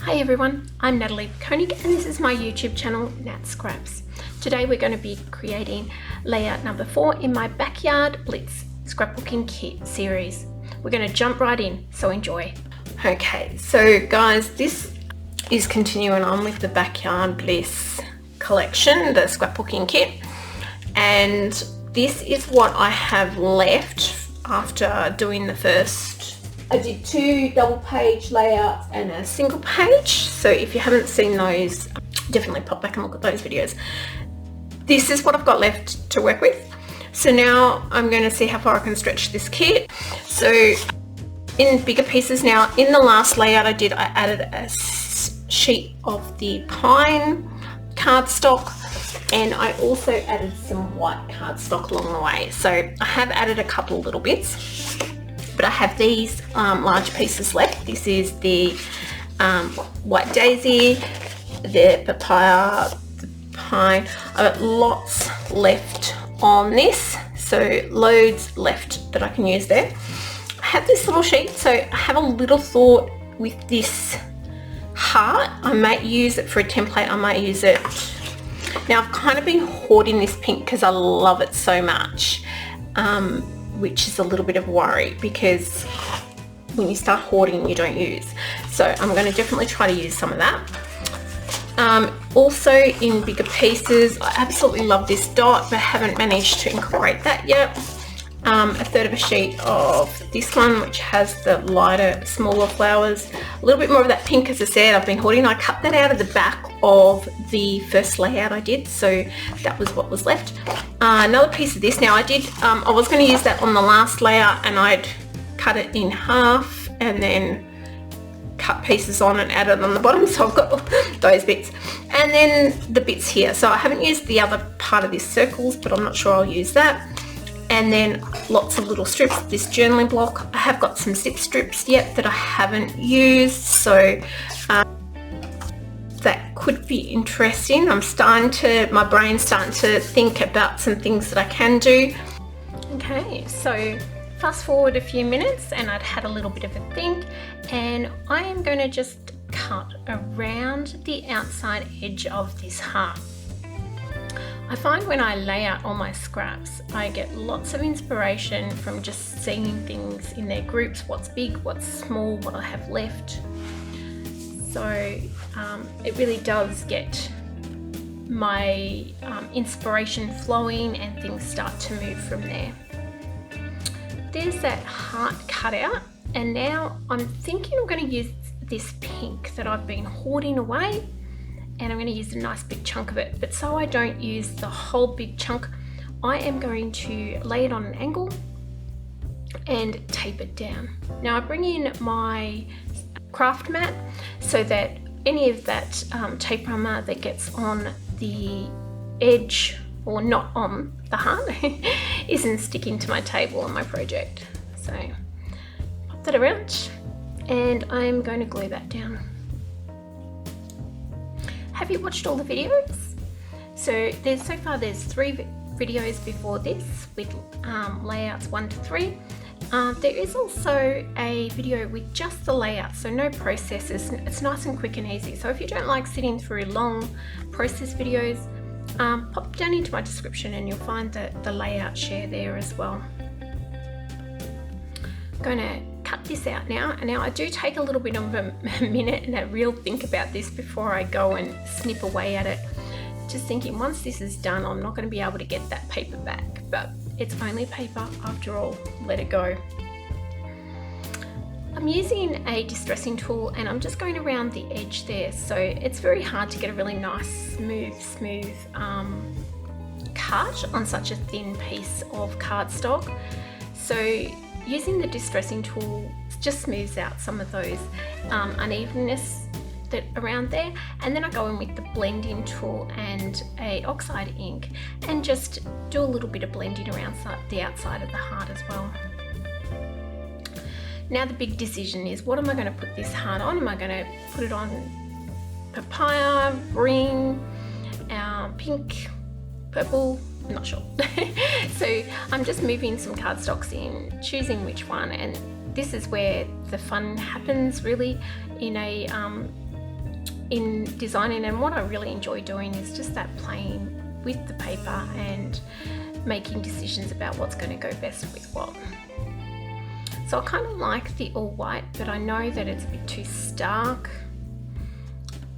Hi everyone, I'm Natalie Koenig and this is my YouTube channel, Nat Scraps. Today we're going to be creating layout number 4 in my Backyard Bliss scrapbooking kit series. We're going to jump right in, so enjoy. Okay, so guys, this is continuing on with the Backyard Bliss Collection, the scrapbooking kit, and this is what I have left after doing the first. I did 2 double page layouts and a single page, so if you haven't seen those, definitely pop back and look at those videos. This is what I've got left to work with. So now I'm going to see how far I can stretch this kit. So in bigger pieces now, in the last layout I added a sheet of the pine cardstock, and I also added some white cardstock along the way. So I have added a couple little bits, but I have these large pieces left. This is the white daisy, the papaya, the pine. I've got lots left on this, so loads left that I can use there. I have this little sheet, so I have a little thought with this heart. I might use it for a template, I might use it. Now I've kind of been hoarding this pink because I love it so much. Which is a little bit of a worry because when you start hoarding you don't use. So I'm going to definitely try to use some of that. Also in bigger pieces, I absolutely love this dot but haven't managed to incorporate that yet. A third of a sheet of this one, which has the lighter, smaller flowers. A little bit more of that pink, as I said, I've been hoarding. I cut that out of the back of the first layout I did, so that was what was left. Another piece of this. Now I was going to use that on the last layout, and I'd cut it in half and then cut pieces on and add it on the bottom, so I've got those bits. And then the bits here. So I haven't used the other part of this circles, but I'm not sure I'll use that. And then lots of little strips. This journaling block, I have got some zip strips yet that I haven't used, so that could be interesting. My brain's starting to think about some things that I can do. Okay, so fast forward a few minutes and I'd had a little bit of a think, and I am going to just cut around the outside edge of this heart. I find when I lay out all my scraps, I get lots of inspiration from just seeing things in their groups, what's big, what's small, what I have left. So it really does get my inspiration flowing and things start to move from there. There's that heart cut out, and now I'm thinking I'm going to use this pink that I've been hoarding away, and I'm going to use a nice big chunk of it. But so I don't use the whole big chunk, I am going to lay it on an angle and tape it down. Now I bring in my craft mat so that any of that tapeworm that gets on the edge, or not on the heart, isn't sticking to my table on my project. So pop that around and I'm going to glue that down. Have you watched all the videos? So far there's 3 videos before this with layouts 1 to 3. There is also a video with just the layout, so no processes. It's nice and quick and easy. So if you don't like sitting through long process videos, pop down into my description and you'll find the layout share there as well. I'm going to cut this out now, and now I do take a little bit of a minute and a real think about this before I go and snip away at it. Just thinking, once this is done, I'm not going to be able to get that paper back, but it's only paper after all. Let it go. I'm using a distressing tool and I'm just going around the edge there, so it's very hard to get a really nice smooth cut on such a thin piece of cardstock. So using the distressing tool just smooths out some of those unevenness that around there, and then I go in with the blending tool and a oxide ink and just do a little bit of blending around the outside of the heart as well. Now the big decision is, what am I going to put this heart on? Am I going to put it on papaya, green, pink, purple? I'm not sure. So I'm just moving some cardstocks in, choosing which one, and this is where the fun happens really in a in designing, and what I really enjoy doing is just that playing with the paper and making decisions about what's going to go best with what. So I kind of like the all white, but I know that it's a bit too stark,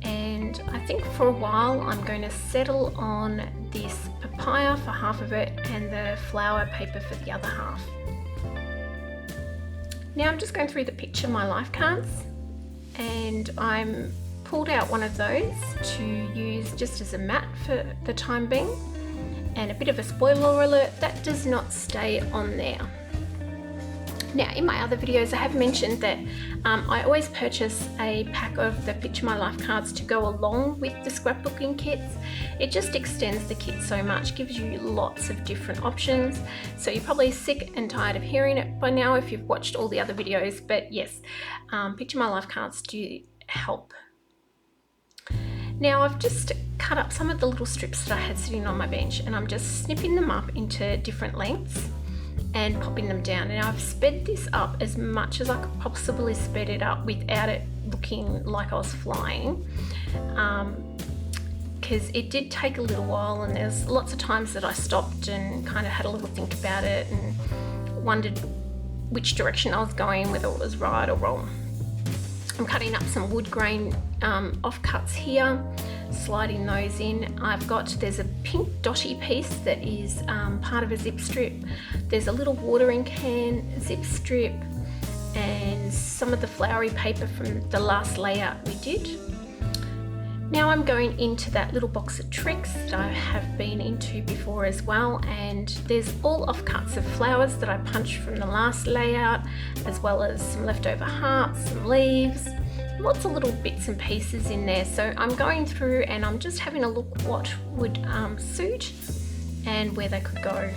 and I think for a while I'm going to settle on this papaya for half of it and the flower paper for the other half. Now I'm just going through the Picture My Life cards, and I'm pulled out one of those to use just as a mat for the time being. And a bit of a spoiler alert, that does not stay on there. Now, in my other videos I have mentioned that I always purchase a pack of the Picture My Life cards to go along with the scrapbooking kits. It just extends the kit so much, gives you lots of different options. So you're probably sick and tired of hearing it by now if you've watched all the other videos, but yes, Picture My Life cards do help. Now I've just cut up some of the little strips that I had sitting on my bench, and I'm just snipping them up into different lengths and popping them down. And I've sped this up as much as I could possibly sped it up without it looking like I was flying, because it did take a little while, and there's lots of times that I stopped and kind of had a little think about it and wondered which direction I was going, whether it was right or wrong. I'm cutting up some wood grain offcuts here, sliding those in. There's a pink dotty piece that is part of a zip strip. There's a little watering can zip strip, and some of the flowery paper from the last layout we did. Now I'm going into that little box of tricks that I have been into before as well, and there's all offcuts of flowers that I punched from the last layout, as well as some leftover hearts, some leaves, lots of little bits and pieces in there. So I'm going through and I'm just having a look what would suit and where they could go.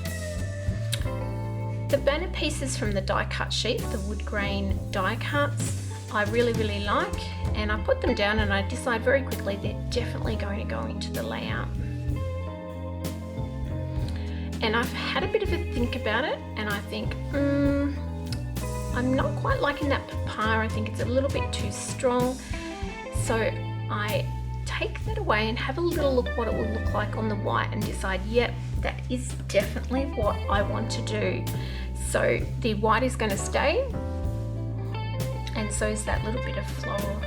The banner pieces from the die cut sheet, the wood grain die cuts, I really like, and I put them down and I decide very quickly they're definitely going to go into the layout. And I've had a bit of a think about it, and I think I'm not quite liking that papaya. I think it's a little bit too strong, so I take that away and have a little look what it will look like on the white and decide, yep, that is definitely what I want to do. So the white is going to stay, and so is that little bit of floral.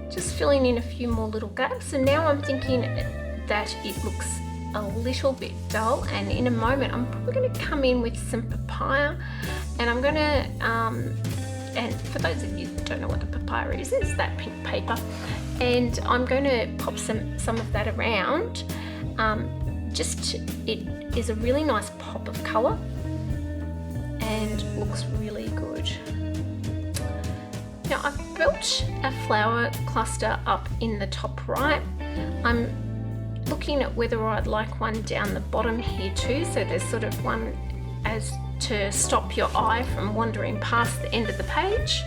Just filling in a few more little gaps, and now I'm thinking that it looks a little bit dull, and in a moment I'm probably going to come in with some papaya, and I'm going to and for those of you that don't know what the papaya is, it's that pink paper, and I'm going to pop some of that around. It is a really nice pop of colour and looks really good. Now I've built a flower cluster up in the top right. I'm looking at whether I'd like one down the bottom here too, so there's sort of one as to stop your eye from wandering past the end of the page.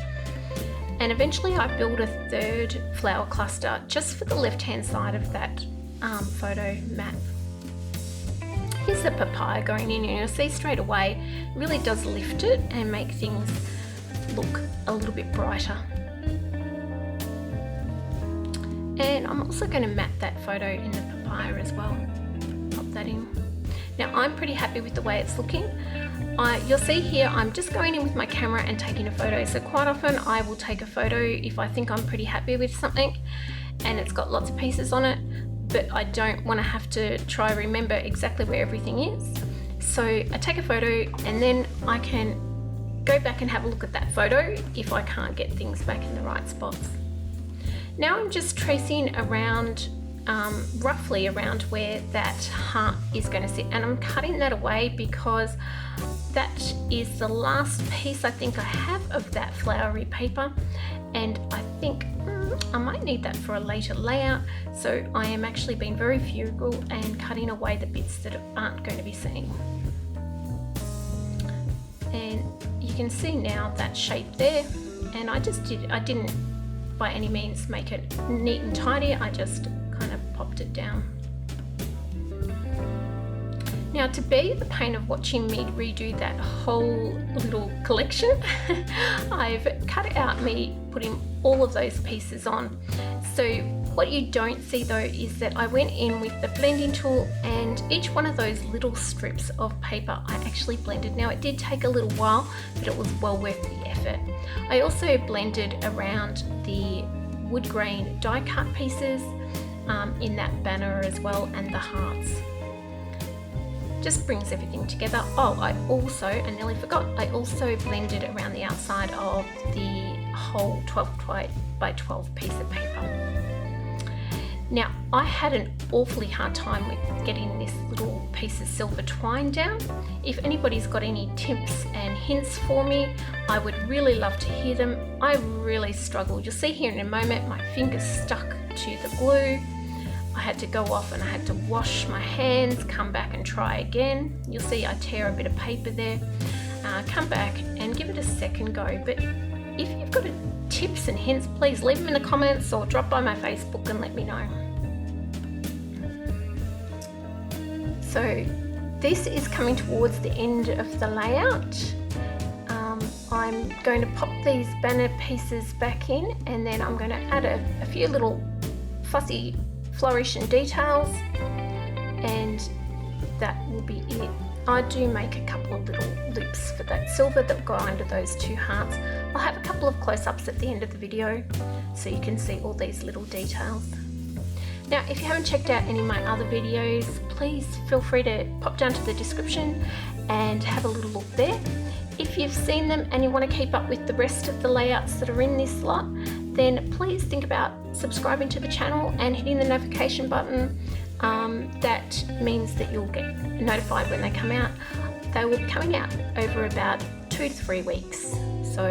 And eventually I build a third flower cluster just for the left hand side of that photo mat. Here's the papaya going in, and you'll see straight away it really does lift it and make things look a little bit brighter. And I'm also going to mat that photo in the papaya as well. Pop that in. Now I'm pretty happy with the way it's looking. You'll see here I'm just going in with my camera and taking a photo. So quite often I will take a photo if I think I'm pretty happy with something and it's got lots of pieces on it, but I don't want to have to try remember exactly where everything is. So I take a photo and then I can go back and have a look at that photo if I can't get things back in the right spots. Now I'm just tracing around, roughly around where that heart is going to sit, and I'm cutting that away because that is the last piece I think I have of that flowery paper, and I think I might need that for a later layout, so I am actually being very frugal and cutting away the bits that aren't going to be seen. And you can see now that shape there, and I didn't by any means make it neat and tidy, I just kind of popped it down. Now, to be the pain of watching me redo that whole little collection, I've cut out me putting all of those pieces on. So what you don't see though is that I went in with the blending tool, and each one of those little strips of paper I actually blended. Now it did take a little while, but it was well worth the effort. I also blended around the wood grain die cut pieces in that banner as well, and the hearts. Just brings everything together. Oh, I nearly forgot, I also blended around the outside of the whole 12 by 12 piece of paper. Now, I had an awfully hard time with getting this little piece of silver twine down. If anybody's got any tips and hints for me, I would really love to hear them. I really struggled. You'll see here in a moment, my fingers stuck to the glue. I had to go off and I had to wash my hands, come back and try again. You'll see I tear a bit of paper there. Come back and give it a second go. But if you've got tips and hints, please leave them in the comments or drop by my Facebook and let me know. So this is coming towards the end of the layout. I'm going to pop these banner pieces back in, and then I'm going to add a few little fussy flourish and details, and that will be it. I do make a couple of little loops for that silver that go under those two hearts. I'll have a couple of close-ups at the end of the video so you can see all these little details. Now, if you haven't checked out any of my other videos, please feel free to pop down to the description and have a little look there. If you've seen them and you want to keep up with the rest of the layouts that are in this lot, then please think about subscribing to the channel and hitting the notification button. That means that you'll get notified when they come out. They will be coming out over about 2 to 3 weeks, so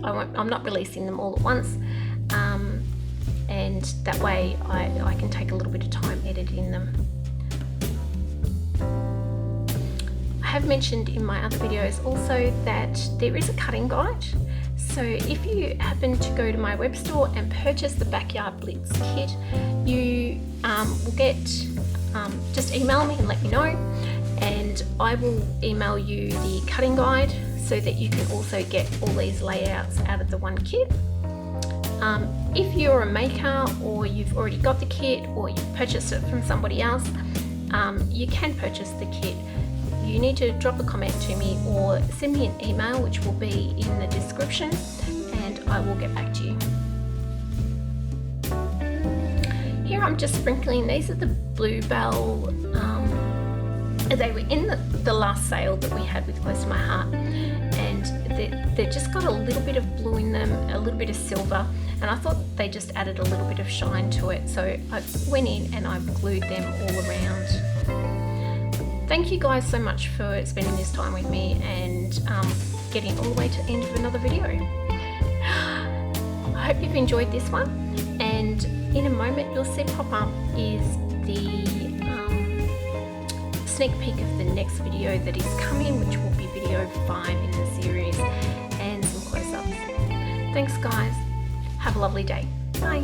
I'm not releasing them all at once, and that way I can take a little bit of time editing them. I have mentioned in my other videos also that there is a cutting guide. So if you happen to go to my web store and purchase the Backyard Blitz kit, you will get, just email me and let me know, and I will email you the cutting guide so that you can also get all these layouts out of the one kit. If you're a maker, or you've already got the kit, or you've purchased it from somebody else, you can purchase the kit. You need to drop a comment to me or send me an email, which will be in the description, and I will get back to you. Here I'm just sprinkling, these are the bluebell, they were in the last sale that we had with Close to My Heart, and they've just got a little bit of blue in them, a little bit of silver, and I thought they just added a little bit of shine to it, so I went in and I glued them all around. Thank you guys so much for spending this time with me and getting all the way to the end of another video. I hope you've enjoyed this one, and in a moment you'll see pop up is the sneak peek of the next video that is coming, which will be video 5 in the series, and some close-ups. Thanks guys, have a lovely day, bye.